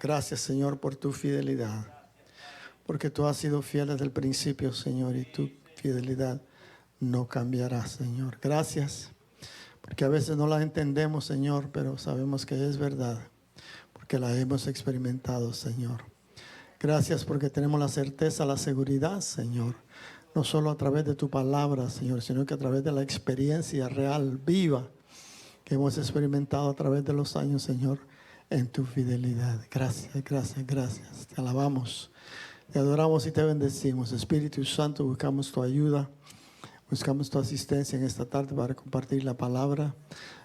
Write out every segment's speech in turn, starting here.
Gracias, Señor, por tu fidelidad. Porque tú has sido fiel desde el principio, Señor, y tu fidelidad no cambiará, Señor. Gracias, porque a veces no la entendemos, Señor, pero sabemos que es verdad, porque la hemos experimentado, Señor. Gracias porque tenemos la certeza, la seguridad, Señor, no solo a través de tu palabra, Señor, sino que a través de la experiencia real, viva, que hemos experimentado a través de los años, Señor, en tu fidelidad. Gracias, gracias, gracias. Te alabamos, te adoramos y te bendecimos. Espíritu Santo, buscamos tu ayuda, buscamos tu asistencia en esta tarde para compartir la palabra.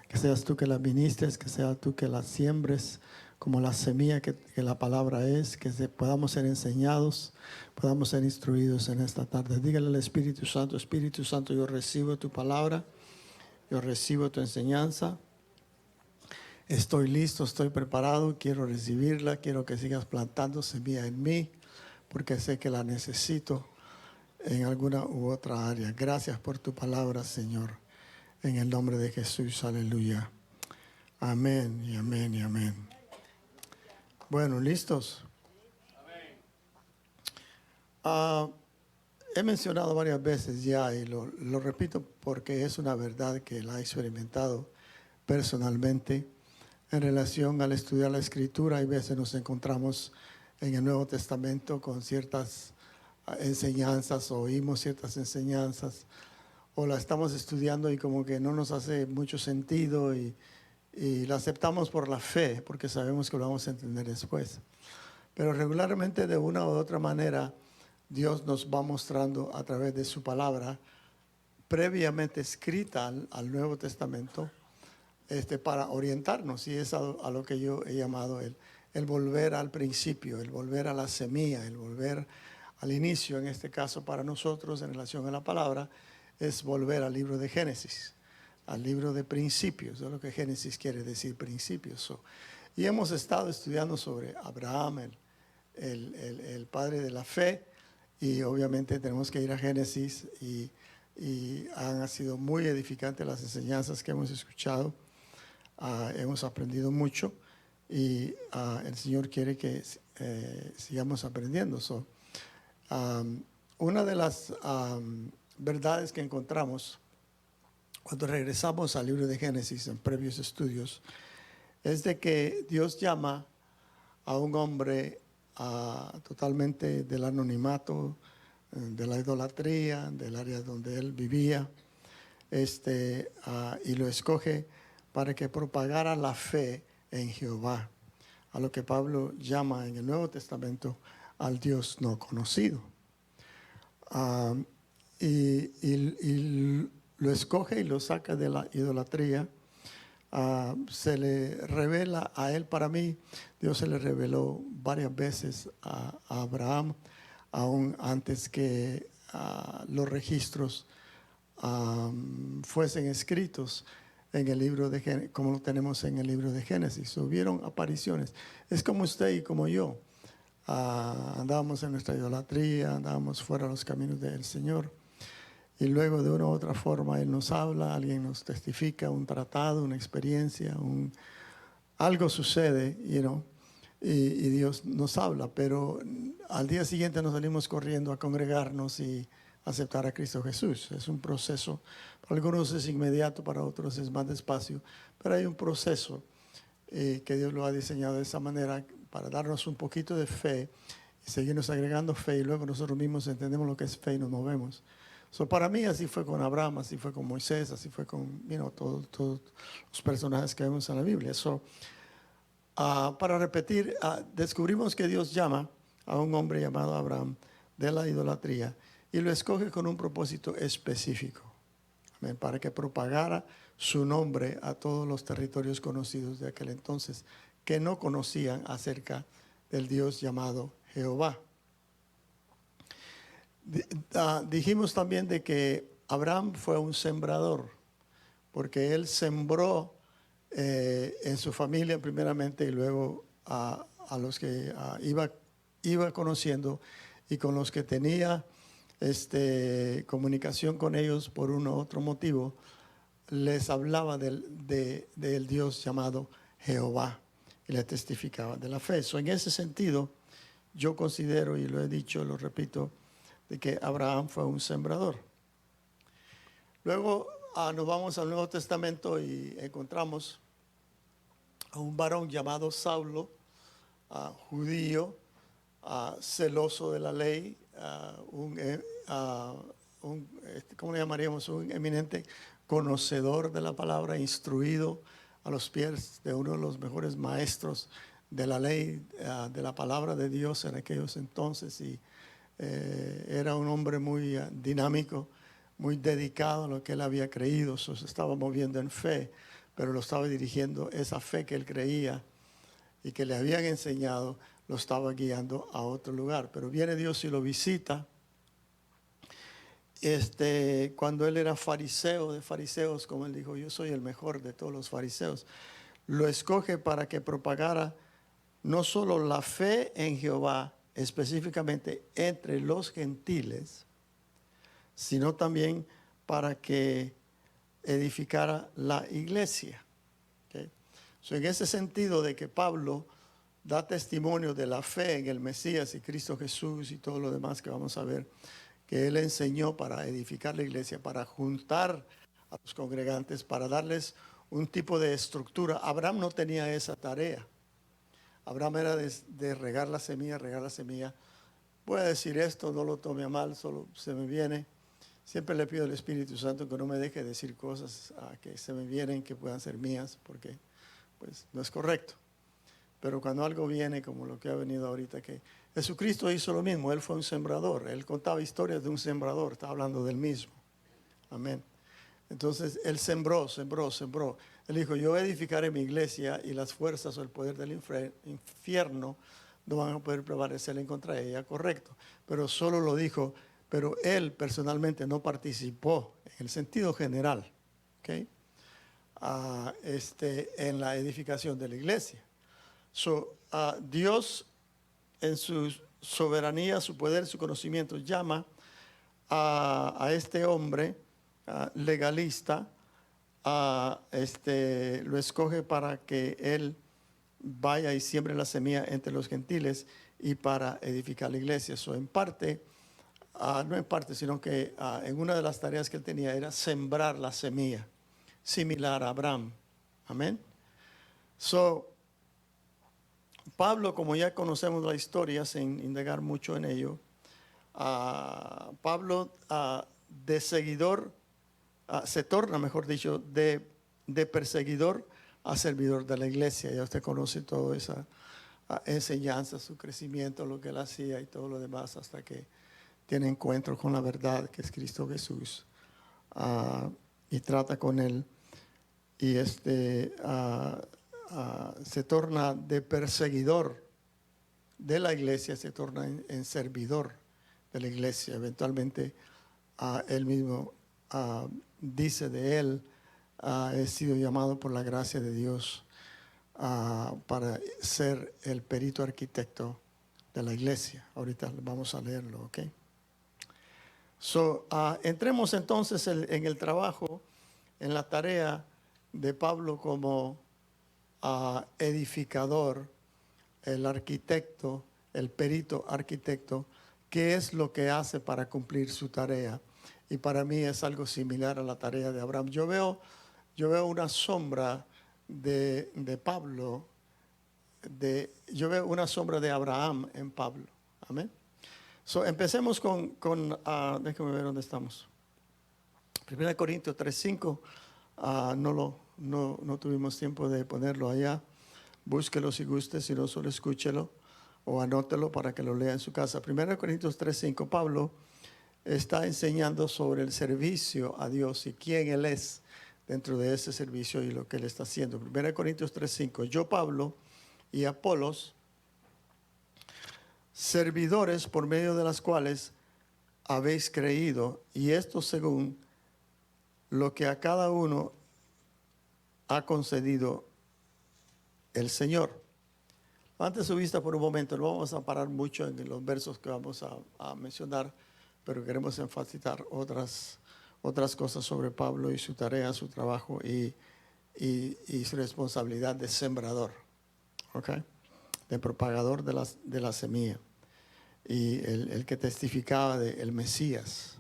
Que seas tú que la ministres, que seas tú que la siembres como la semilla que la palabra es, que podamos ser enseñados, podamos ser instruidos en esta tarde. Dígale al Espíritu Santo, yo recibo tu palabra, yo recibo tu enseñanza. Estoy listo, estoy preparado, quiero recibirla, quiero que sigas plantando semilla en mí, porque sé que la necesito en alguna u otra área. Gracias por tu palabra, Señor, en el nombre de Jesús, aleluya. Amén y amén y amén. Bueno, ¿listos? He mencionado varias veces ya y lo repito porque es una verdad que la he experimentado personalmente. En relación al estudiar la Escritura, hay veces nos encontramos en el Nuevo Testamento con ciertas enseñanzas, oímos ciertas enseñanzas, o la estamos estudiando y como que no nos hace mucho sentido y la aceptamos por la fe, porque sabemos que lo vamos a entender después. Pero regularmente, de una u otra manera, Dios nos va mostrando a través de su palabra, previamente escrita al Nuevo Testamento, para orientarnos, y es a lo que yo he llamado el volver al principio, el volver a la semilla, el volver al inicio. En este caso, para nosotros, en relación a la palabra, es volver al libro de Génesis, al libro de principios. Es lo que Génesis quiere decir, principios. Y hemos estado estudiando sobre Abraham, el padre de la fe, y obviamente tenemos que ir a Génesis, y han sido muy edificantes las enseñanzas que hemos escuchado. Hemos aprendido mucho y el Señor quiere que sigamos aprendiendo. Una de las verdades que encontramos cuando regresamos al libro de Génesis en previos estudios es de que Dios llama a un hombre totalmente del anonimato, de la idolatría, del área donde él vivía, y lo escoge para que propagara la fe en Jehová, a lo que Pablo llama en el Nuevo Testamento al Dios no conocido. Y lo escoge y lo saca de la idolatría. Se le revela a él. Para mí, Dios se le reveló varias veces a Abraham, aún antes que los registros fuesen escritos en el libro de Génesis, como lo tenemos en el libro de Génesis. Hubieron apariciones. Es como usted y como yo. Andábamos en nuestra idolatría, andábamos fuera de los caminos del Señor. Y luego, de una u otra forma, Él nos habla, alguien nos testifica, un tratado, una experiencia, algo sucede, y Dios nos habla. Pero al día siguiente nos salimos corriendo a congregarnos y aceptar a Cristo Jesús. Es un proceso. Para algunos es inmediato, para otros es más despacio, pero hay un proceso que Dios lo ha diseñado de esa manera para darnos un poquito de fe y seguirnos agregando fe, y luego nosotros mismos entendemos lo que es fe y nos movemos. Para mí así fue con Abraham, así fue con Moisés, así fue con todos los personajes que vemos en la Biblia. Para repetir, descubrimos que Dios llama a un hombre llamado Abraham de la idolatría y lo escoge con un propósito específico. Amén, para que propagara su nombre a todos los territorios conocidos de aquel entonces, que no conocían acerca del Dios llamado Jehová. Dijimos también de que Abraham fue un sembrador, porque él sembró en su familia primeramente, y luego a los que iba conociendo, y con los que tenía comunicación con ellos por uno u otro motivo, les hablaba del Dios llamado Jehová. y le testificaban de la fe. En ese sentido, yo considero, y lo he dicho, lo repito, de que Abraham fue un sembrador. Luego nos vamos al Nuevo Testamento y encontramos a un varón llamado Saulo, judío, celoso de la ley, ¿cómo le llamaríamos? Un eminente conocedor de la palabra, instruido a los pies de uno de los mejores maestros de la ley, de la palabra de Dios en aquellos entonces, y era un hombre muy dinámico, muy dedicado a lo que él había creído. Se estaba moviendo en fe, pero lo estaba dirigiendo, esa fe que él creía y que le habían enseñado, lo estaba guiando a otro lugar. Pero viene Dios y lo visita. Cuando él era fariseo de fariseos, como él dijo, yo soy el mejor de todos los fariseos, lo escoge para que propagara no solo la fe en Jehová, específicamente entre los gentiles, sino también para que edificara la iglesia. ¿Okay? En ese sentido de que Pablo da testimonio de la fe en el Mesías y Cristo Jesús y todo lo demás que vamos a ver, que él enseñó para edificar la iglesia, para juntar a los congregantes, para darles un tipo de estructura. Abraham no tenía esa tarea. Abraham era de regar la semilla, regar la semilla. Voy a decir esto, no lo tome a mal, solo se me viene. Siempre le pido al Espíritu Santo que no me deje decir cosas que se me vienen, que puedan ser mías, porque pues no es correcto. Pero cuando algo viene, como lo que ha venido ahorita, que Jesucristo hizo lo mismo, él fue un sembrador, él contaba historias de un sembrador, está hablando del mismo. Amén. Entonces, él sembró. Él dijo, yo edificaré mi iglesia y las fuerzas o el poder del infierno no van a poder prevalecer en contra de ella, correcto. Pero solo lo dijo, pero él personalmente no participó en el sentido general, ¿okay? En la edificación de la iglesia. Dios en su soberanía, su poder, su conocimiento, llama a este hombre legalista, lo escoge para que él vaya y siembre la semilla entre los gentiles y para edificar la iglesia. En parte, no en parte, sino que en una de las tareas que él tenía era sembrar la semilla, similar a Abraham. Amén. Pablo, como ya conocemos la historia, sin indagar mucho en ello, Pablo de seguidor, se torna, mejor dicho, de perseguidor a servidor de la iglesia. Ya usted conoce toda esa enseñanza, su crecimiento, lo que él hacía y todo lo demás, hasta que tiene encuentro con la verdad, que es Cristo Jesús, y trata con él. Y se torna de perseguidor de la iglesia, se torna en servidor de la iglesia. Eventualmente él mismo dice de él, he sido llamado por la gracia de Dios para ser el perito arquitecto de la iglesia. Ahorita vamos a leerlo, ¿ok? Entremos entonces en el trabajo, en la tarea de Pablo como edificador, el arquitecto, el perito arquitecto. ¿Qué es lo que hace para cumplir su tarea? Y para mí es algo similar a la tarea de Abraham. Yo veo una sombra de Pablo, yo veo una sombra de Abraham en Pablo. Amén. Empecemos con déjame ver dónde estamos. 1 Corintios 3:5. No tuvimos tiempo de ponerlo allá. Búsquelo si guste, si no, solo escúchelo o anótelo para que lo lea en su casa. 1 Corintios 3:5, Pablo está enseñando sobre el servicio a Dios y quién Él es dentro de ese servicio y lo que Él está haciendo. 1 Corintios 3:5, yo Pablo y Apolos, servidores por medio de las cuales habéis creído, y esto según lo que a cada uno ha concedido el Señor. Levante su vista por un momento, no vamos a parar mucho en los versos que vamos a mencionar, pero queremos enfatizar otras cosas sobre Pablo y su tarea, su trabajo y su responsabilidad de sembrador. ¿ok? De propagador de la semilla. Y el que testificaba del Mesías,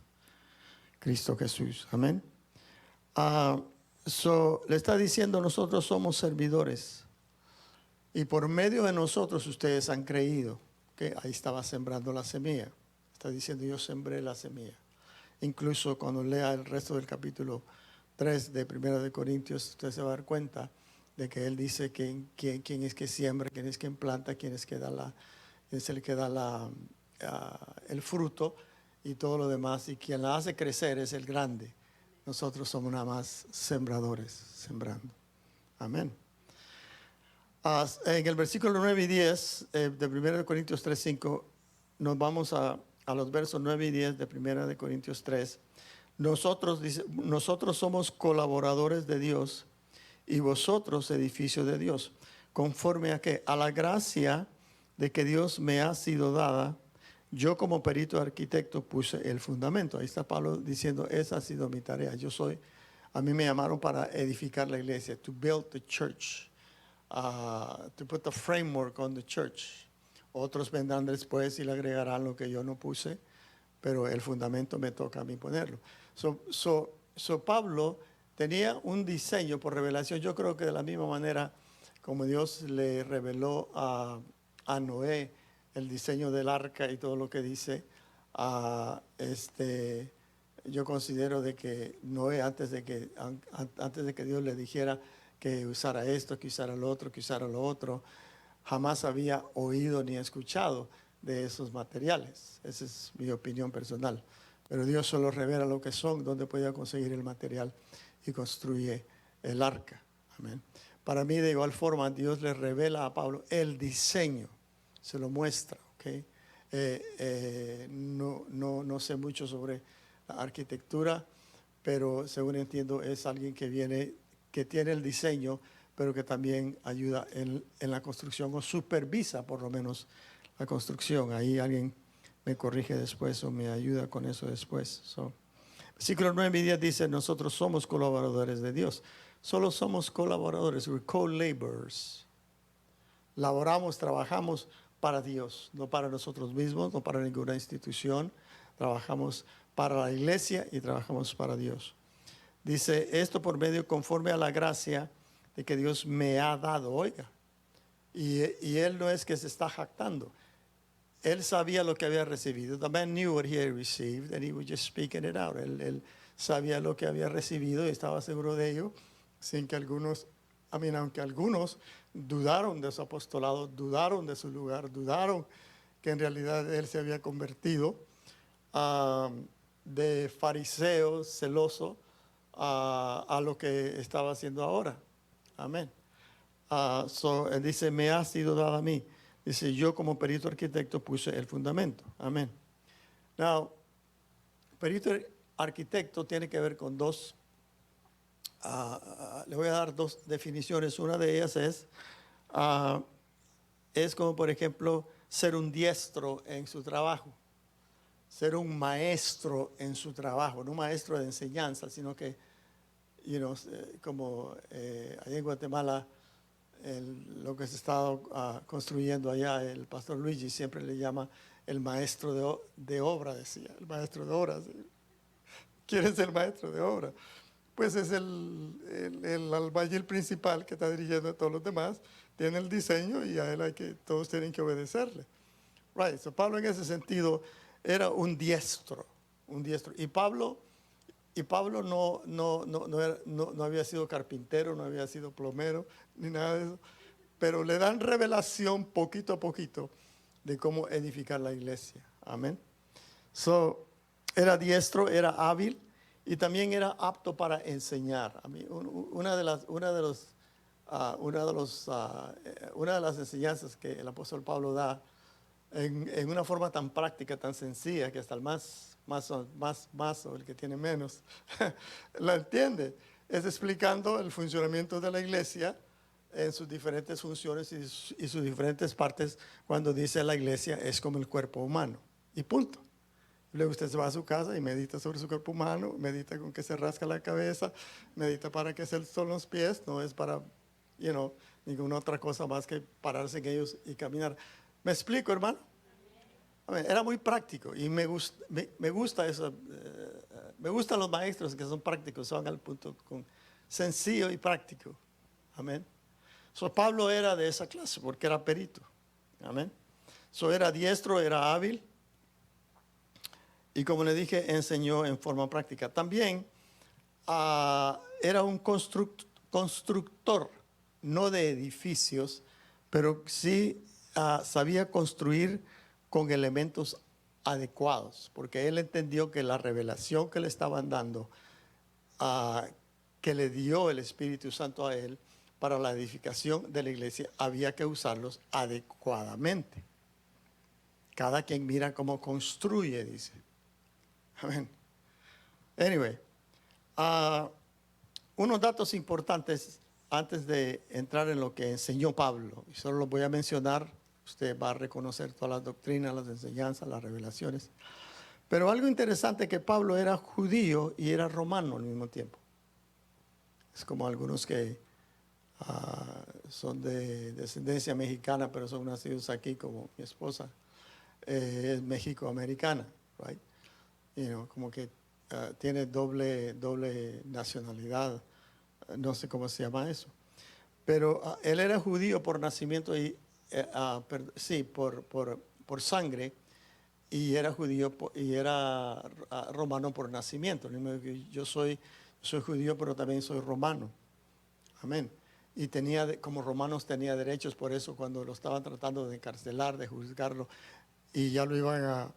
Cristo Jesús. Amén. Le está diciendo, nosotros somos servidores. Y por medio de nosotros ustedes han creído. Que ahí estaba sembrando la semilla. Está diciendo, yo sembré la semilla. Incluso cuando lea el resto del capítulo 3 de 1 de Corintios, usted se va a dar cuenta de que él dice quién es que siembra, quién es quien planta, quién es el que da el fruto y todo lo demás. Y quien la hace crecer es el grande. Nosotros somos nada más sembradores, sembrando. Amén. En el versículo 9 y 10 de 1 de Corintios 3, 5, nos vamos a los versos 9 y 10 de 1 de Corintios 3. Nosotros somos colaboradores de Dios y vosotros edificio de Dios. ¿Conforme a qué? A la gracia de que Dios me ha sido dada, yo como perito arquitecto puse el fundamento. Ahí está Pablo diciendo, esa ha sido mi tarea. A mí me llamaron para edificar la iglesia, to build the church, to put the framework on the church. Otros vendrán después y le agregarán lo que yo no puse, pero el fundamento me toca a mí ponerlo. Pablo tenía un diseño por revelación. Yo creo que de la misma manera como Dios le reveló a Noé el diseño del arca y todo lo que dice, yo considero de que Noé, antes de que Dios le dijera que usara esto, que usara lo otro, que usara lo otro, jamás había oído ni escuchado de esos materiales. Esa es mi opinión personal. Pero Dios solo revela lo que son, dónde podía conseguir el material y construye el arca. Amén. Para mí, de igual forma, Dios le revela a Pablo el diseño, se lo muestra. ¿Okay? No sé mucho sobre la arquitectura, pero según entiendo es alguien que tiene el diseño, pero que también ayuda en la construcción o supervisa por lo menos la construcción. Ahí alguien me corrige después o me ayuda con eso después. Versículo 9 y 10 dice, nosotros somos colaboradores de Dios. Solo somos colaboradores, we're co-laborers. Laboramos, trabajamos para Dios, no para nosotros mismos, no para ninguna institución. Trabajamos para la iglesia y trabajamos para Dios. Dice, esto por medio conforme a la gracia de que Dios me ha dado. Oiga, y él no es que se está jactando. Él sabía lo que había recibido. The man knew what he had received and he was just speaking it out. Él sabía lo que había recibido y estaba seguro de ello, sin que aunque algunos dudaron de su apostolado, dudaron de su lugar, dudaron que en realidad él se había convertido de fariseo celoso a lo que estaba haciendo ahora. Amén. Él dice, me ha sido dado a mí. Dice, yo como perito arquitecto puse el fundamento. Amén. Now, perito arquitecto tiene que ver con dos, le voy a dar dos definiciones. Una de ellas es como, por ejemplo, ser un diestro en su trabajo. Ser un maestro en su trabajo. No un maestro de enseñanza, sino que, como allá en Guatemala, lo que se está construyendo allá, el pastor Luigi siempre le llama el maestro de obra, decía, el maestro de obra. ¿Sí? ¿Quién es el maestro de obra? Pues es el albañil principal que está dirigiendo a todos los demás, tiene el diseño y a él todos tienen que obedecerle. Right, so Pablo en ese sentido era un diestro. Y Pablo no había sido carpintero, no había sido plomero, ni nada de eso. Pero le dan revelación poquito a poquito de cómo edificar la iglesia. Amén. Era diestro, era hábil y también era apto para enseñar. A mí, una de las enseñanzas que el apóstol Pablo da en una forma tan práctica, tan sencilla, que hasta el más o el que tiene menos la entiende, es explicando el funcionamiento de la iglesia en sus diferentes funciones y sus diferentes partes, cuando dice la iglesia es como el cuerpo humano y punto. Luego usted se va a su casa y medita sobre su cuerpo humano, medita con que se rasca la cabeza, medita para qué son los pies, no es para ninguna otra cosa más que pararse en ellos y caminar. ¿Me explico, hermano? A ver, era muy práctico y me gusta eso. Me gustan los maestros que son prácticos, son al punto sencillo y práctico. Amén. So, Pablo era de esa clase porque era perito. Amén. So, era diestro, era hábil. Y como le dije, enseñó en forma práctica. También era un constructor, no de edificios, pero sí sabía construir con elementos adecuados, porque él entendió que la revelación que le estaban dando, que le dio el Espíritu Santo a él para la edificación de la iglesia, había que usarlos adecuadamente. Cada quien mira cómo construye, dice. Amén. Anyway, unos datos importantes antes de entrar en lo que enseñó Pablo, y solo los voy a mencionar. Usted va a reconocer todas las doctrinas, las enseñanzas, las revelaciones. Pero algo interesante es que Pablo era judío y era romano al mismo tiempo. Es como algunos que son de descendencia mexicana, pero son nacidos aquí, como mi esposa es mexicoamericana, right? Como que tiene doble nacionalidad, no sé cómo se llama eso. Pero él era judío por nacimiento y sí, por sangre, y era judío y era romano por nacimiento. Yo soy judío, pero también soy romano. Amén. Y como romanos tenía derechos, por eso cuando lo estaban tratando de encarcelar, de juzgarlo, y ya lo iban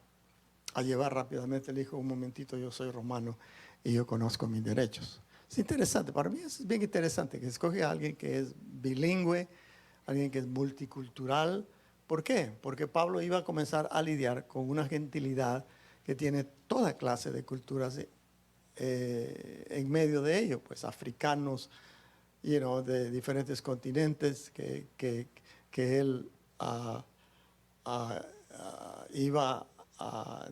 a llevar rápidamente, le dijo: un momentito, yo soy romano y yo conozco mis derechos. Es interesante, para mí es bien interesante que escoge a alguien que es bilingüe, alguien que es multicultural. ¿Por qué? Porque Pablo iba a comenzar a lidiar con una gentilidad que tiene toda clase de culturas en medio de ello, pues africanos, de diferentes continentes que él iba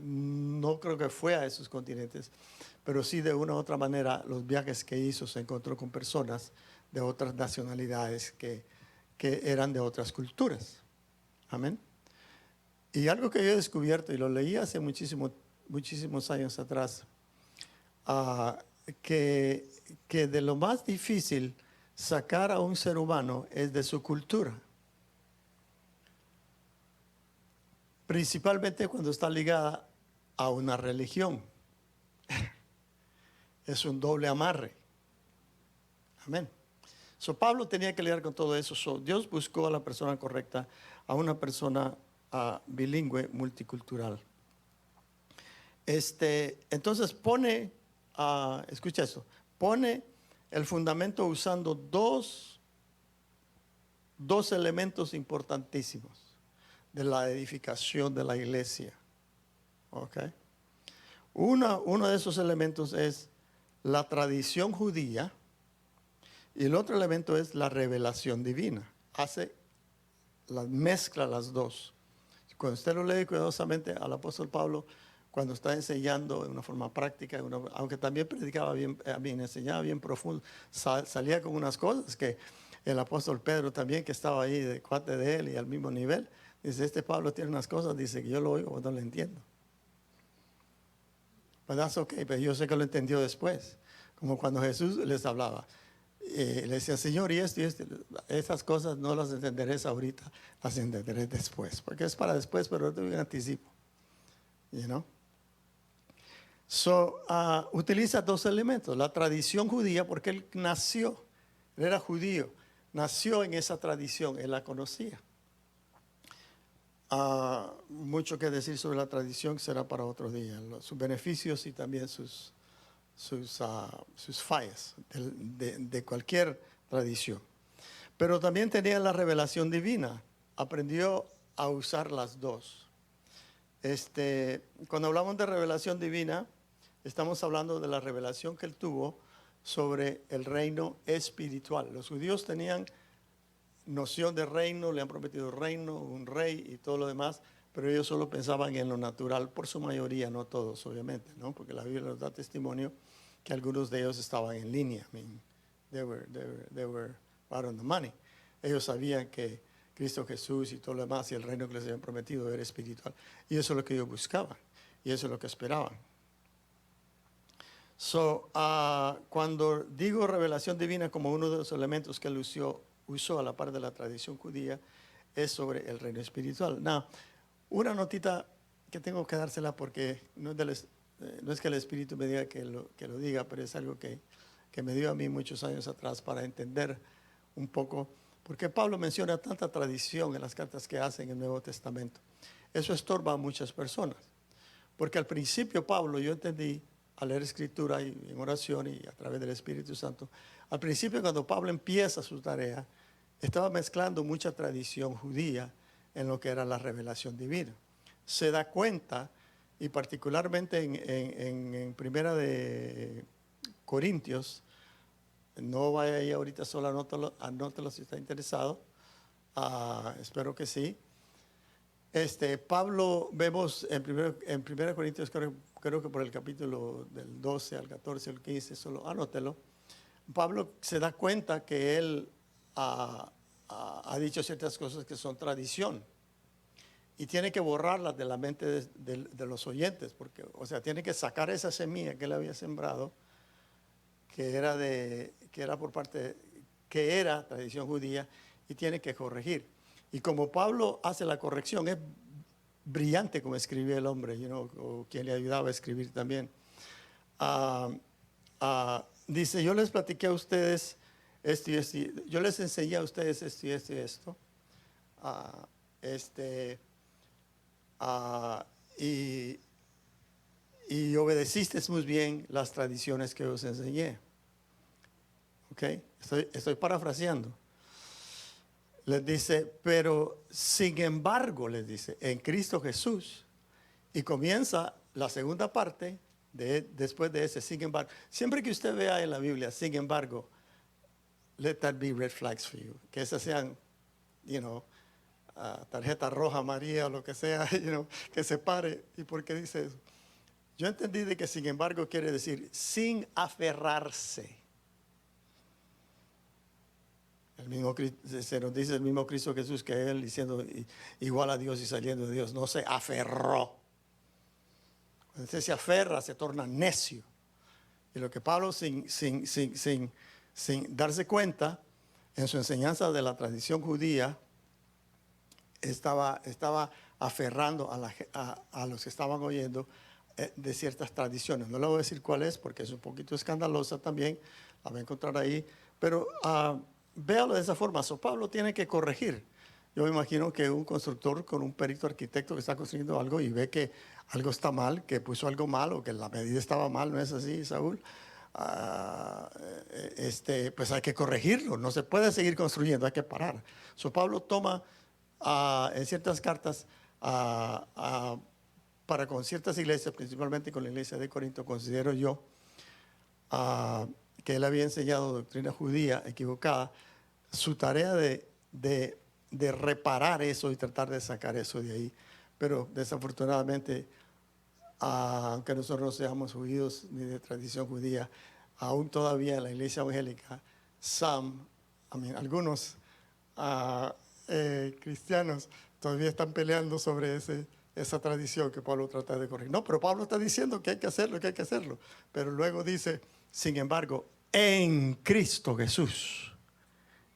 no creo que fue a esos continentes, pero sí de una u otra manera los viajes que hizo se encontró con personas de otras nacionalidades que eran de otras culturas. Amén. Y algo que yo he descubierto, y lo leí hace muchísimos años atrás, que de lo más difícil sacar a un ser humano es de su cultura. Principalmente cuando está ligada a una religión. Es un doble amarre. Amén. So, Pablo tenía que lidiar con todo eso. So, Dios buscó a la persona correcta, a una persona bilingüe, multicultural. Entonces escucha esto, pone el fundamento usando dos elementos importantísimos de la edificación de la iglesia. Okay. Uno de esos elementos es la tradición judía y el otro elemento es la revelación divina. Mezcla las dos. Cuando usted lo lee cuidadosamente al apóstol Pablo, cuando está enseñando de una forma práctica, aunque también predicaba bien, enseñaba bien profundo, salía con unas cosas que el apóstol Pedro también, que estaba ahí de cuate de él y al mismo nivel, dice: Pablo tiene unas cosas, dice, que yo lo oigo, no lo entiendo. But that's okay, pero yo sé que lo entendió después. Como cuando Jesús les hablaba. Le decía: Señor, y esto, esas cosas no las entenderé ahorita, las entenderé después. Porque es para después, pero te doy un anticipo. So, utiliza dos elementos. La tradición judía, porque él era judío, nació en esa tradición, él la conocía. Mucho que decir sobre la tradición será para otro día, sus beneficios y también sus fallas de cualquier tradición. Pero también tenía la revelación divina, aprendió a usar las dos. Cuando hablamos de revelación divina, estamos hablando de la revelación que él tuvo sobre el reino espiritual. Los judíos tenían noción de reino, le han prometido reino, un rey y todo lo demás, pero ellos solo pensaban en lo natural, por su mayoría, no todos, obviamente, ¿no? Porque la Biblia nos da testimonio que algunos de ellos estaban en línea. I mean, they were right on the money. ellos sabían que Cristo Jesús y todo lo demás y el reino que les habían prometido era espiritual. Y eso es lo que ellos buscaban y eso es lo que esperaban. Cuando digo revelación divina como uno de los elementos que él usó a la par de la tradición judía, es sobre el reino espiritual. Now, una notita que tengo que dársela porque no es que el Espíritu me diga que lo diga, pero es algo que me dio a mí muchos años atrás para entender un poco, porque Pablo menciona tanta tradición en las cartas que hace en el Nuevo Testamento. Eso estorba a muchas personas, porque al principio Pablo, yo entendí, al leer escritura y en oración y a través del Espíritu Santo, al principio cuando Pablo empieza su tarea, estaba mezclando mucha tradición judía en lo que era la revelación divina. Se da cuenta, y particularmente en Primera de Corintios, no vaya ahí ahorita solo, anótalo si está interesado, espero que sí. Pablo, vemos en 1 Corintios, creo que por el capítulo del 12 al 14, al 15, solo anótelo. Pablo se da cuenta que él ha dicho ciertas cosas que son tradición y tiene que borrarlas de la mente de los oyentes, porque, o sea, tiene que sacar esa semilla que él había sembrado, que era tradición judía, y tiene que corregir. Y como Pablo hace la corrección, es brillante como escribía el hombre, o quien le ayudaba a escribir también. Dice, yo les platiqué a ustedes esto y esto, yo les enseñé a ustedes esto y esto y esto. Y obedeciste muy bien las tradiciones que os enseñé. ¿Ok? Estoy parafraseando. Les dice, pero sin embargo, les dice, en Cristo Jesús. Y comienza la segunda parte después de ese, sin embargo. Siempre que usted vea en la Biblia, sin embargo, let that be red flags for you. Que esas sean, tarjeta roja, amarilla o lo que sea, que se pare. ¿Y por qué dice eso? Yo entendí de que sin embargo quiere decir sin aferrarse. Se nos dice el mismo Cristo Jesús que él diciendo igual a Dios y saliendo de Dios, no se aferró. Cuando usted se aferra, se torna necio. Y lo que Pablo sin darse cuenta, en su enseñanza de la tradición judía, estaba aferrando a los que estaban oyendo de ciertas tradiciones. No le voy a decir cuál es porque es un poquito escandalosa también, la va a encontrar ahí, pero véalo de esa forma. Pablo tiene que corregir. Yo me imagino que un constructor con un perito arquitecto que está construyendo algo y ve que algo está mal, que puso algo mal o que la medida estaba mal, ¿no es así, Saúl? Pues hay que corregirlo, no se puede seguir construyendo, hay que parar. Pablo toma en ciertas cartas para con ciertas iglesias, principalmente con la iglesia de Corinto, considero yo que él había enseñado doctrina judía equivocada, su tarea de reparar eso y tratar de sacar eso de ahí. Pero desafortunadamente, aunque nosotros no seamos judíos ni de tradición judía, aún todavía en la iglesia evangélica, algunos cristianos todavía están peleando sobre esa tradición que Pablo trata de corregir. No, pero Pablo está diciendo que hay que hacerlo. Pero luego dice, sin embargo, en Cristo Jesús.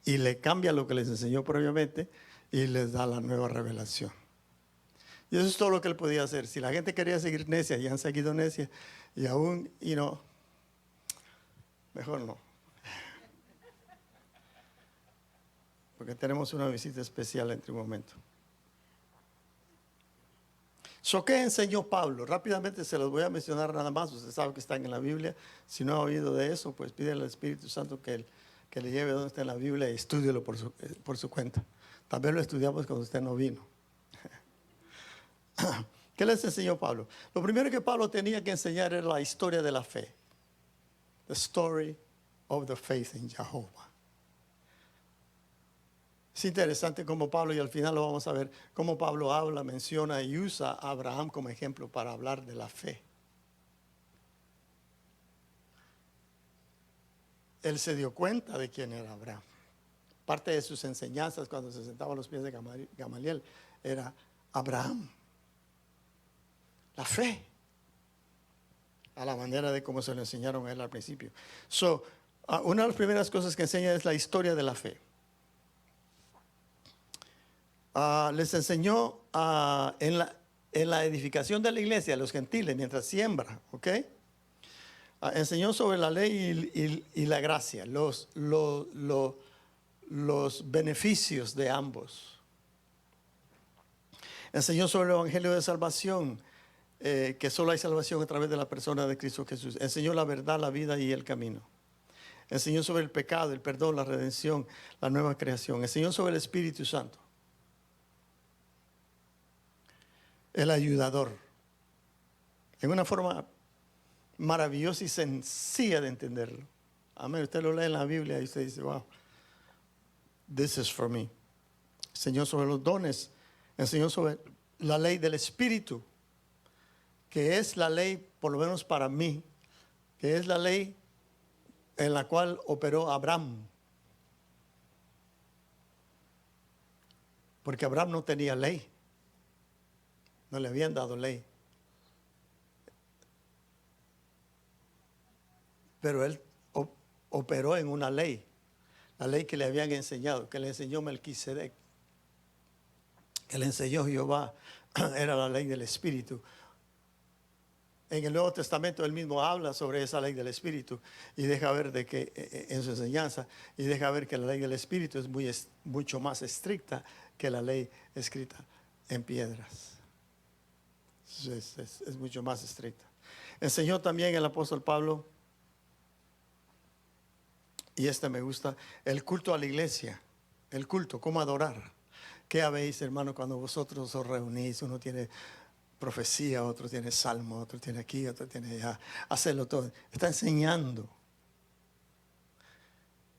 Y le cambia lo que les enseñó previamente y les da la nueva revelación. Y eso es todo lo que él podía hacer. Si la gente quería seguir necia y han seguido necia, y aún, mejor no. Porque tenemos una visita especial entre un momento. ¿Qué enseñó Pablo? Rápidamente se los voy a mencionar nada más. Usted sabe que están en la Biblia. Si no ha oído de eso, pues pídele al Espíritu Santo que le lleve donde está en la Biblia y estúdielo por su cuenta. También lo estudiamos cuando usted no vino. ¿Qué les enseñó Pablo? Lo primero que Pablo tenía que enseñar era la historia de la fe. The story of the faith in Jehovah. Es interesante cómo Pablo, y al final lo vamos a ver, cómo Pablo habla, menciona y usa a Abraham como ejemplo para hablar de la fe. Él se dio cuenta de quién era Abraham. parte de sus enseñanzas cuando se sentaba a los pies de Gamaliel era Abraham. La fe, a la manera de cómo se lo enseñaron a él al principio. Una de las primeras cosas que enseña es la historia de la fe. Les enseñó en la edificación de la iglesia a los gentiles mientras siembra, ¿ok? Enseñó sobre la ley y la gracia, los beneficios de ambos. Enseñó sobre el evangelio de salvación, que solo hay salvación a través de la persona de Cristo Jesús. Enseñó la verdad, la vida y el camino. Enseñó sobre el pecado, el perdón, la redención, la nueva creación. Enseñó sobre el Espíritu Santo, el ayudador, en una forma maravillosa y sencilla de entenderlo. Amén. Usted lo lee en la Biblia y usted dice, wow, this is for me. Enseñó sobre los dones. Enseñó sobre la ley del Espíritu, que es la ley, por lo menos para mí, que es la ley en la cual operó Abraham. Porque Abraham no tenía ley. No le habían dado ley. Pero él operó en una ley. La ley que le habían enseñado, que le enseñó Melquisedec, que le enseñó Jehová, era la ley del Espíritu. En el Nuevo Testamento él mismo habla sobre esa ley del Espíritu y deja ver de que en su enseñanza, y deja ver que la ley del Espíritu es mucho más estricta que la ley escrita en piedras. Es mucho más estricta. Enseñó también el apóstol Pablo, y me gusta, el culto a la iglesia, el culto, cómo adorar. ¿Qué habéis, hermano, cuando vosotros os reunís? Uno tiene profecía, otro tiene salmo, otro tiene aquí, otro tiene allá. Hacerlo todo. Está enseñando.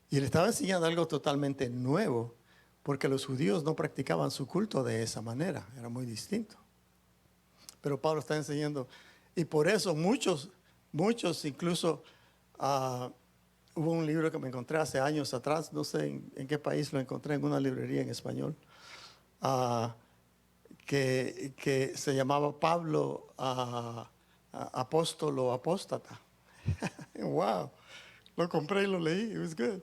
Y le estaba enseñando algo totalmente nuevo, porque los judíos no practicaban su culto de esa manera. Era muy distinto. Pero Pablo está enseñando. Y por eso muchos incluso, hubo un libro que me encontré hace años atrás, no sé en qué país lo encontré, en una librería en español, que se llamaba Pablo apóstol o apóstata. Wow, lo compré y lo leí, it was good.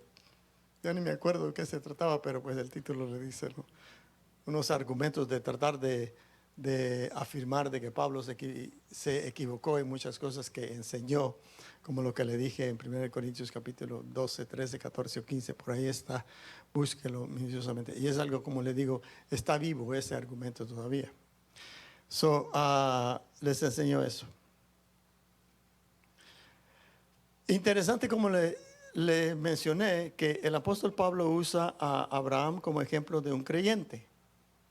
Ya ni me acuerdo de qué se trataba, pero pues el título le dice, ¿no? Unos argumentos de tratar de afirmar de que Pablo se equivocó en muchas cosas que enseñó, como lo que le dije en 1 Corintios capítulo 12, 13, 14 o 15, por ahí está, búsquelo minuciosamente. Y es algo, como le digo, está vivo ese argumento todavía. Les enseño eso. Interesante como le mencioné que el apóstol Pablo usa a Abraham como ejemplo de un creyente.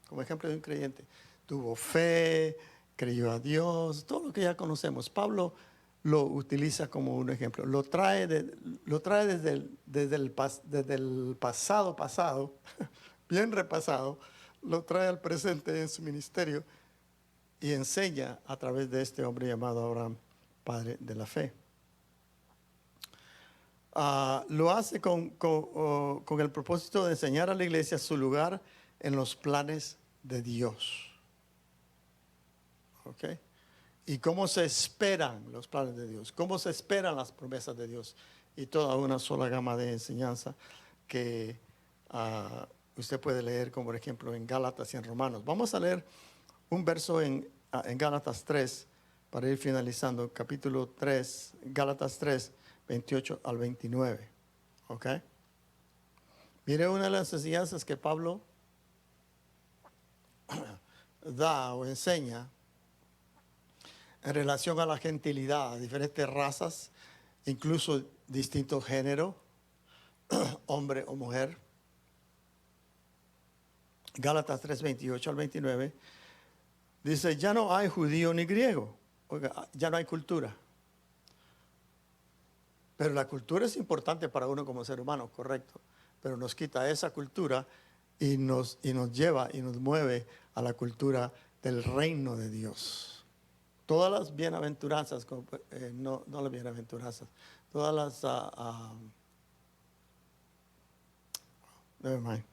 Como ejemplo de un creyente. Tuvo fe, creyó a Dios, todo lo que ya conocemos. Pablo lo utiliza como un ejemplo. Lo trae desde el pasado, bien repasado, lo trae al presente en su ministerio y enseña a través de este hombre llamado Abraham, padre de la fe. Lo hace con el propósito de enseñar a la iglesia su lugar en los planes de Dios. ¿Ok? Y cómo se esperan los planes de Dios, cómo se esperan las promesas de Dios, y toda una sola gama de enseñanza que usted puede leer, como por ejemplo en Gálatas y en Romanos. Vamos a leer un verso en Gálatas 3 para ir finalizando, capítulo 3, Gálatas 3, 28 al 29. ¿Ok? Mire una de las enseñanzas que Pablo da o enseña en relación a la gentilidad, a diferentes razas, incluso distintos géneros, hombre o mujer. Gálatas 3, 28 al 29, dice, ya no hay judío ni griego. Oiga, ya no hay cultura. Pero la cultura es importante para uno como ser humano, correcto. Pero nos quita esa cultura y nos lleva y nos mueve a la cultura del reino de Dios. Todas las bienaventuranzas, no las bienaventuranzas, todas las Never mind.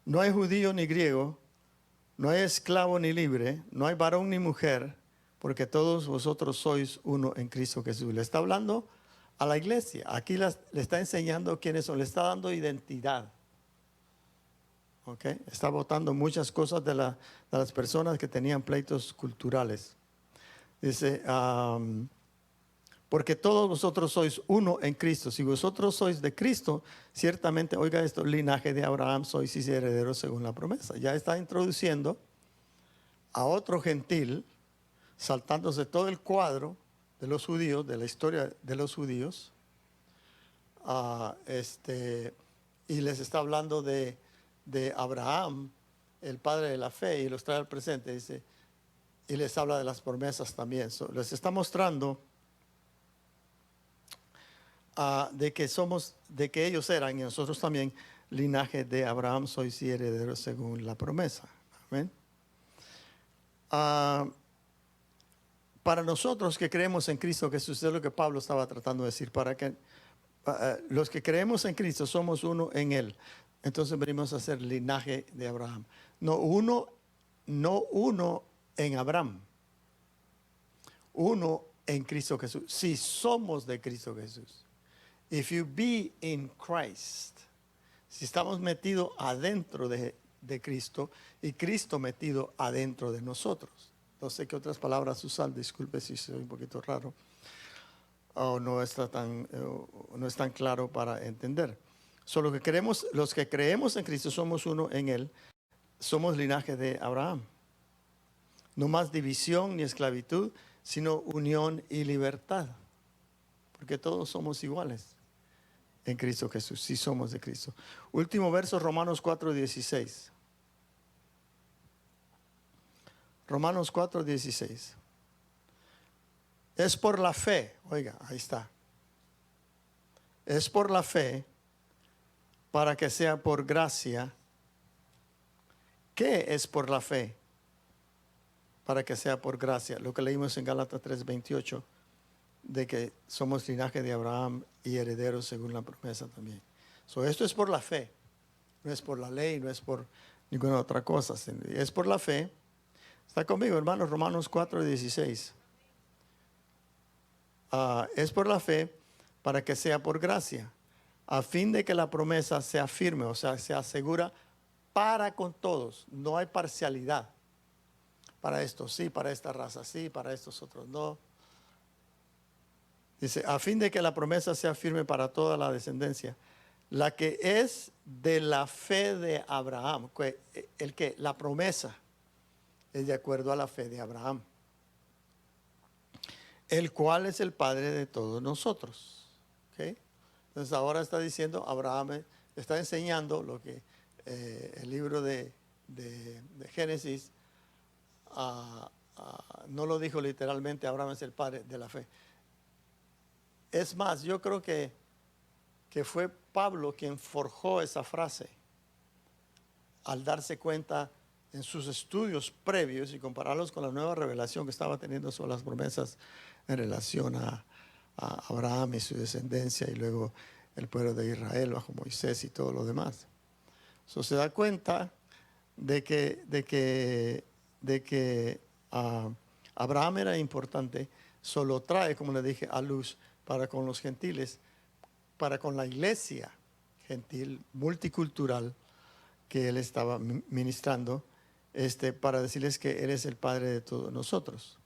No hay judío ni griego, no hay esclavo ni libre, no hay varón ni mujer, porque todos vosotros sois uno en Cristo Jesús. Le está hablando a la iglesia. Aquí le está enseñando quiénes son, le está dando identidad. ¿Okay? Está botando muchas cosas de las personas que tenían pleitos culturales. Dice, porque todos vosotros sois uno en Cristo. Si vosotros sois de Cristo, ciertamente, oiga esto, linaje de Abraham, sois herederos según la promesa. Ya está introduciendo a otro gentil, saltándose todo el cuadro de los judíos, de la historia de los judíos, y les está hablando de Abraham, el padre de la fe, y los trae al presente, dice, y les habla de las promesas también. Les está mostrando de que ellos eran, y nosotros también, linaje de Abraham, sois herederos según la promesa. Amén. Para nosotros que creemos en Cristo Jesús, es lo que Pablo estaba tratando de decir, para que los que creemos en Cristo somos uno en Él. Entonces venimos a ser linaje de Abraham. No uno en Abraham. Uno en Cristo Jesús. Si somos de Cristo Jesús. If you be in Christ. Si estamos metidos adentro de Cristo y Cristo metido adentro de nosotros. No sé qué otras palabras usar, disculpe si soy un poquito raro. O no es tan claro para entender. Solo que los que creemos en Cristo somos uno en Él, somos linaje de Abraham. No más división ni esclavitud, sino unión y libertad. Porque todos somos iguales en Cristo Jesús, si somos de Cristo. Último verso, Romanos 4:16. Romanos 4:16. Es por la fe, oiga, ahí está. Es por la fe, para que sea por gracia. ¿Qué es por la fe? Para que sea por gracia. Lo que leímos en Gálatas 3:28, de que somos linaje de Abraham y herederos según la promesa también. Esto es por la fe. No es por la ley, no es por ninguna otra cosa. Es por la fe. Está conmigo, hermanos, Romanos 4:16. Es por la fe, para que sea por gracia, a fin de que la promesa sea firme, o sea, se asegura para con todos. No hay parcialidad. Para estos sí, para esta raza sí, para estos otros no. Dice, a fin de que la promesa sea firme para toda la descendencia, la que es de la fe de Abraham. La promesa es de acuerdo a la fe de Abraham, el cual es el padre de todos nosotros. ¿Okay? Entonces ahora está diciendo, Abraham está enseñando lo que el libro de Génesis no lo dijo literalmente, Abraham es el padre de la fe. Es más, yo creo que fue Pablo quien forjó esa frase al darse cuenta en sus estudios previos y compararlos con la nueva revelación que estaba teniendo sobre las promesas en relación a Abraham y su descendencia y luego el pueblo de Israel bajo Moisés y todo lo demás. Se da cuenta de que Abraham era importante, solo trae, como le dije, a luz para con los gentiles, para con la iglesia gentil, multicultural, que él estaba ministrando, para decirles que Él es el Padre de todos nosotros.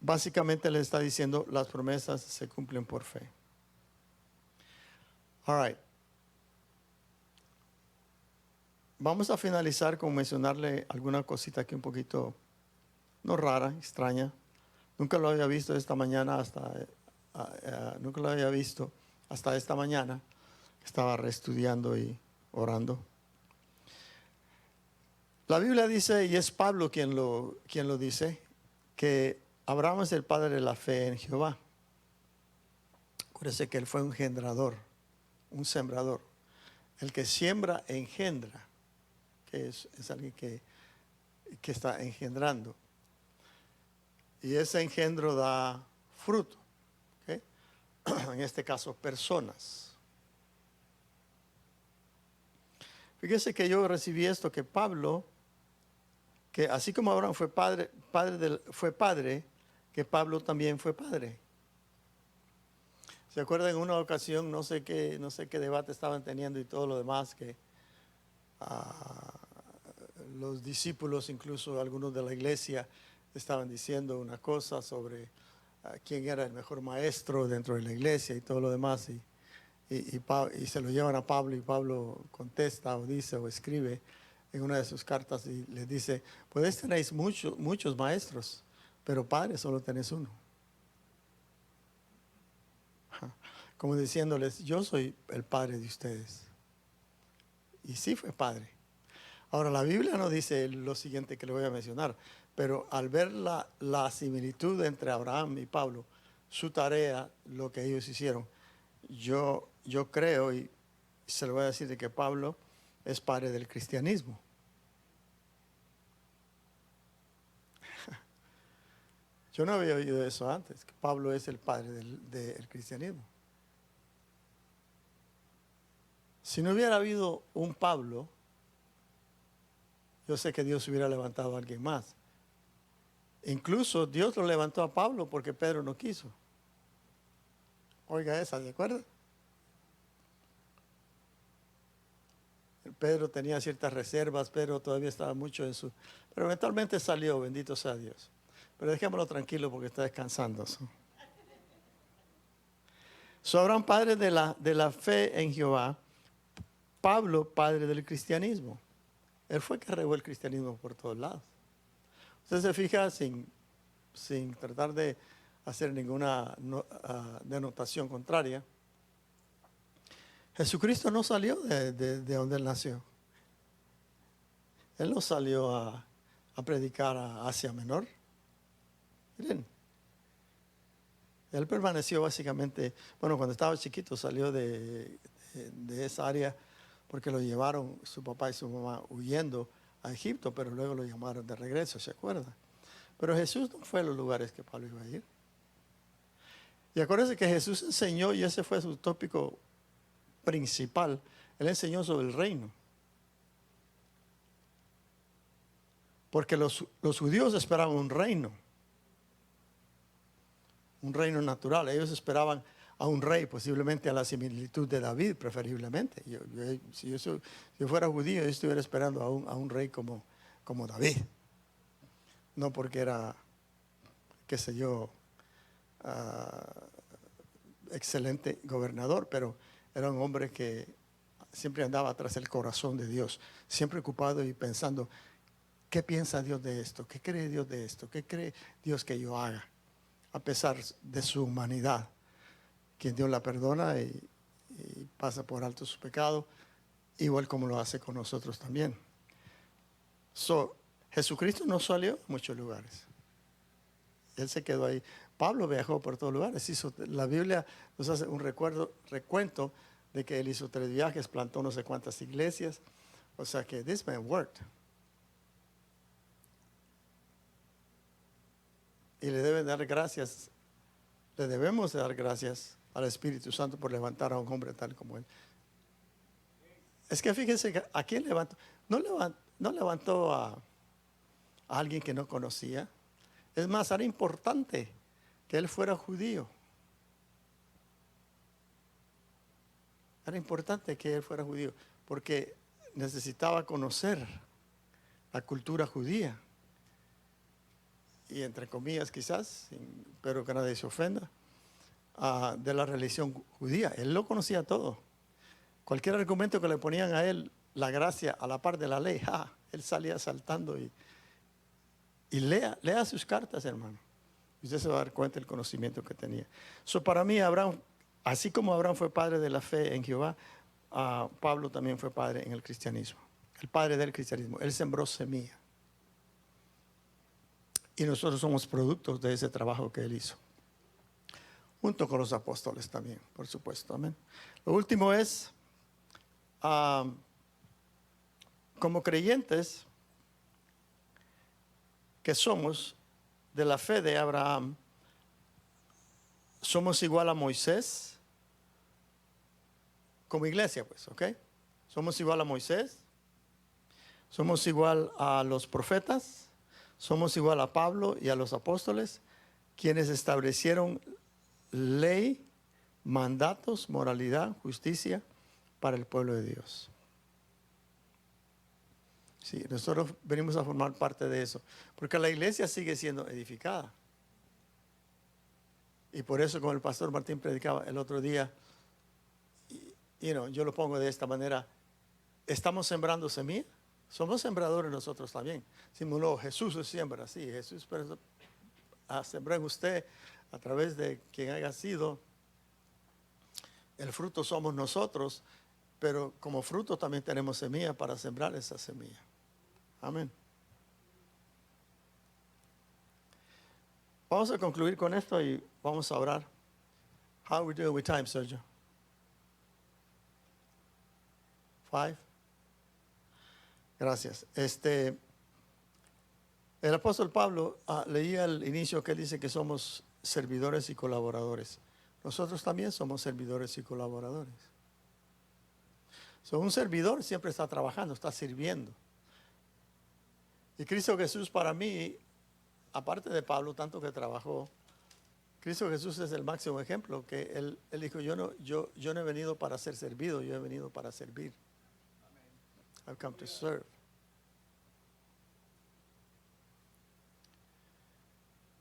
Básicamente le está diciendo, las promesas se cumplen por fe. All right. Vamos a finalizar con mencionarle alguna cosita aquí un poquito, no rara, extraña. Nunca lo había visto esta mañana nunca lo había visto hasta esta mañana. Estaba reestudiando y orando. La Biblia dice, y es Pablo quien lo dice, que Abraham es el padre de la fe en Jehová. Acuérdese que él fue un engendrador, un sembrador. El que siembra engendra, que es alguien que está engendrando. Y ese engendro da fruto. ¿Okay? En este caso, personas. Fíjese que yo recibí esto, que Pablo, que así como Abraham fue fue padre, que Pablo también fue padre. ¿Se acuerdan en una ocasión, no sé qué debate estaban teniendo y todo lo demás, que los discípulos, incluso algunos de la iglesia, estaban diciendo una cosa sobre quién era el mejor maestro dentro de la iglesia y todo lo demás, y se lo llevan a Pablo, y Pablo contesta o dice o escribe en una de sus cartas y les dice: pues tenéis muchos maestros, pero padre solo tenés uno. Como diciéndoles: yo soy el padre de ustedes. Y sí fue padre. Ahora, la Biblia no dice lo siguiente que le voy a mencionar, pero al ver la similitud entre Abraham y Pablo, su tarea, lo que ellos hicieron, yo creo, y se lo voy a decir, de que Pablo es padre del cristianismo. Yo no había oído eso antes, que Pablo es el padre del cristianismo. Si no hubiera habido un Pablo, yo sé que Dios hubiera levantado a alguien más. Incluso Dios lo levantó a Pablo porque Pedro no quiso. Oiga esa, ¿de acuerdo? Pedro tenía ciertas reservas, Pedro todavía estaba mucho en su... Pero eventualmente salió, bendito sea Dios. Pero dejémoslo tranquilo porque está descansando. Abraham, padre de la fe en Jehová. Pablo, padre del cristianismo. Él fue que regó el cristianismo por todos lados. Usted se fija, sin tratar de hacer ninguna denotación contraria, Jesucristo no salió de donde Él nació. Él no salió a predicar a Asia Menor. Miren, Él permaneció básicamente, bueno, cuando estaba chiquito salió de esa área porque lo llevaron su papá y su mamá huyendo a Egipto, pero luego lo llamaron de regreso, ¿se acuerda? Pero Jesús no fue a los lugares que Pablo iba a ir. Y acuérdense que Jesús enseñó, y ese fue su tópico principal, Él enseñó sobre el reino. Porque los judíos esperaban un reino natural. Ellos esperaban a un rey, posiblemente a la similitud de David, preferiblemente. Si yo fuera judío, yo estuviera esperando a un rey como David. No porque era, qué sé yo, excelente gobernador, pero era un hombre que siempre andaba tras el corazón de Dios, siempre ocupado y pensando: ¿qué piensa Dios de esto? ¿Qué cree Dios de esto? ¿Qué cree Dios que yo haga? A pesar de su humanidad, quien Dios la perdona y pasa por alto su pecado, igual como lo hace con nosotros también. Jesucristo no salió a muchos lugares. Él se quedó ahí. Pablo viajó por todos lugares. La Biblia nos hace un recuento de que él hizo 3 viajes, plantó no sé cuántas iglesias. O sea que this man worked. Y le debemos dar gracias al Espíritu Santo por levantar a un hombre tal como él. Es que fíjense, ¿a quién levantó? No levantó a alguien que no conocía. Es más, era importante que él fuera judío. Era importante que él fuera judío porque necesitaba conocer la cultura judía. Y entre comillas quizás, pero que nadie se ofenda, de la religión judía. Él lo conocía todo. Cualquier argumento que le ponían a él, la gracia a la par de la ley, él salía saltando y lea sus cartas, hermano. Y usted se va a dar cuenta del conocimiento que tenía. Para mí, Abraham, así como Abraham fue padre de la fe en Jehová, Pablo también fue padre en el cristianismo. El padre del cristianismo. Él sembró semilla. Y nosotros somos productos de ese trabajo que él hizo. Junto con los apóstoles también, por supuesto. Amén. Lo último es, como creyentes que somos de la fe de Abraham, somos igual a Moisés como iglesia, pues, ¿ok? Somos igual a Moisés, Somos igual a los profetas, somos igual a Pablo y a los apóstoles, quienes establecieron ley, mandatos, moralidad, justicia para el pueblo de Dios. Sí, nosotros venimos a formar parte de eso, porque la iglesia sigue siendo edificada. Y por eso, como el pastor Martín predicaba el otro día, yo lo pongo de esta manera: estamos sembrando semilla, somos sembradores nosotros también. Decimos, no, Jesús se siembra, sí, Jesús sembró en usted a través de quien haya sido. El fruto somos nosotros, pero como fruto también tenemos semilla para sembrar esa semilla. Amén. Vamos a concluir con esto y vamos a orar. How are we doing with time, Sergio? 5. Gracias. El apóstol Pablo leía al inicio que él dice que somos servidores y colaboradores. Nosotros también somos servidores y colaboradores. Un servidor siempre está trabajando, está sirviendo. Y Cristo Jesús, para mí, aparte de Pablo, tanto que trabajó, Cristo Jesús es el máximo ejemplo, que él dijo, yo no he venido para ser servido, yo he venido para servir. I've come to serve.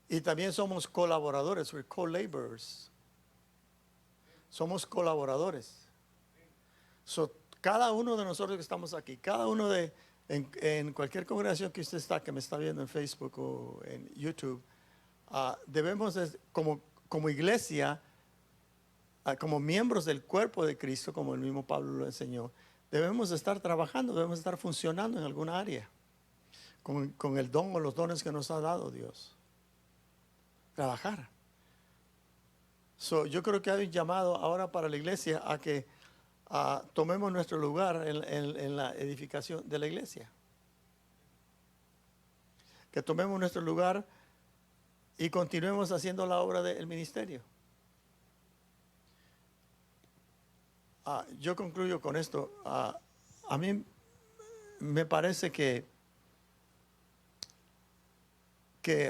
Y también somos colaboradores, we're co-laborers. Somos colaboradores. Cada uno de nosotros que estamos aquí, cada uno en cualquier congregación que usted está, que me está viendo en Facebook o en YouTube, debemos, como iglesia, como miembros del cuerpo de Cristo, como el mismo Pablo lo enseñó, debemos estar trabajando, debemos estar funcionando en alguna área, con el don o los dones que nos ha dado Dios. Trabajar. Yo creo que hay un llamado ahora para la iglesia a que tomemos nuestro lugar en la edificación de la iglesia. Que tomemos nuestro lugar y continuemos haciendo la obra del ministerio. Yo concluyo con esto. A mí me parece que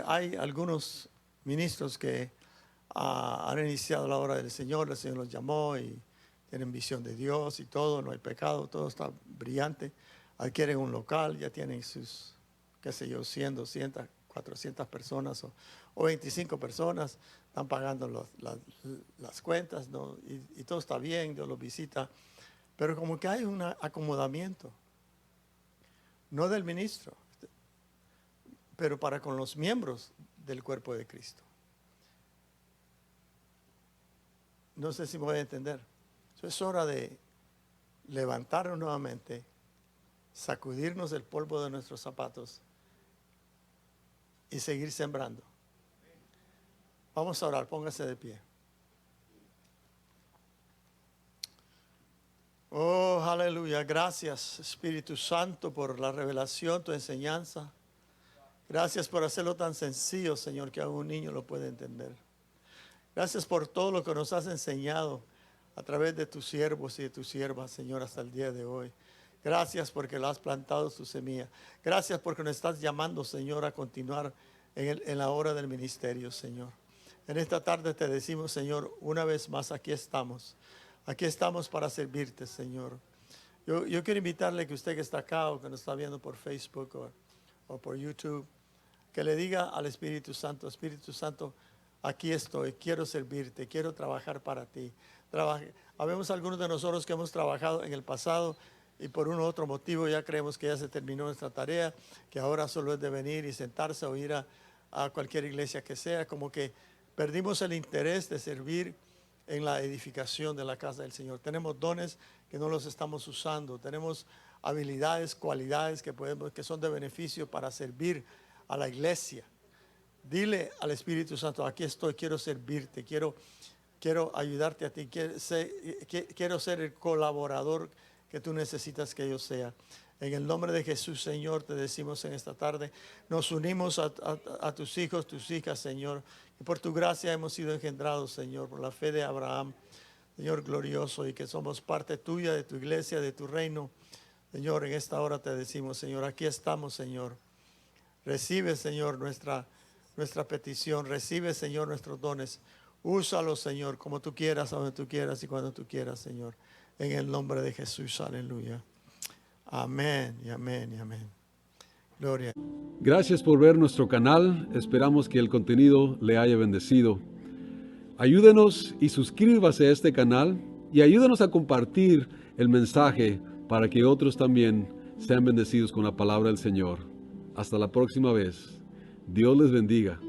hay algunos ministros que han iniciado la obra del Señor, el Señor los llamó y tienen visión de Dios y todo, no hay pecado, todo está brillante. Adquieren un local, ya tienen sus, 100, 200, 400 personas o 25 personas, están pagando las cuentas, ¿no? Y todo está bien, Dios los visita, pero como que hay un acomodamiento, no del ministro, pero para con los miembros del cuerpo de Cristo. No sé si me voy a entender. Es hora de levantarnos nuevamente, sacudirnos el polvo de nuestros zapatos y seguir sembrando. Vamos a orar, póngase de pie. Oh, aleluya. Gracias, Espíritu Santo, por la revelación, tu enseñanza. Gracias por hacerlo tan sencillo, Señor, que aún un niño lo puede entender. Gracias por todo lo que nos has enseñado a través de tus siervos y de tus siervas, Señor, hasta el día de hoy. Gracias porque lo has plantado tu semilla. Gracias porque nos estás llamando, Señor, a continuar en la hora del ministerio, Señor. En esta tarde te decimos, Señor, una vez más, aquí estamos. Aquí estamos para servirte, Señor. Yo quiero invitarle que usted que está acá o que nos está viendo por Facebook o por YouTube, que le diga al Espíritu Santo, aquí estoy, quiero servirte, quiero trabajar para ti. Habemos algunos de nosotros que hemos trabajado en el pasado y por un u otro motivo ya creemos que ya se terminó nuestra tarea, que ahora solo es de venir y sentarse o ir a cualquier iglesia que sea, como que perdimos el interés de servir en la edificación de la casa del Señor. Tenemos dones que no los estamos usando, tenemos habilidades, cualidades que son de beneficio para servir a la iglesia. Dile al Espíritu Santo, aquí estoy, quiero servirte, quiero ayudarte a ti, quiero ser el colaborador que tú necesitas que yo sea. En el nombre de Jesús, Señor, te decimos en esta tarde, nos unimos a tus hijos, tus hijas, Señor, y por tu gracia hemos sido engendrados, Señor, por la fe de Abraham, Señor glorioso, y que somos parte tuya, de tu iglesia, de tu reino. Señor, en esta hora te decimos, Señor, aquí estamos, Señor. Recibe, Señor, nuestra petición. Recibe, Señor, nuestros dones. Úsalos, Señor, como tú quieras, donde tú quieras y cuando tú quieras, Señor. En el nombre de Jesús, aleluya. Amén y amén y amén. Gloria. Gracias por ver nuestro canal. Esperamos que el contenido le haya bendecido. Ayúdenos y suscríbase a este canal y ayúdenos a compartir el mensaje para que otros también sean bendecidos con la palabra del Señor. Hasta la próxima vez. Dios les bendiga.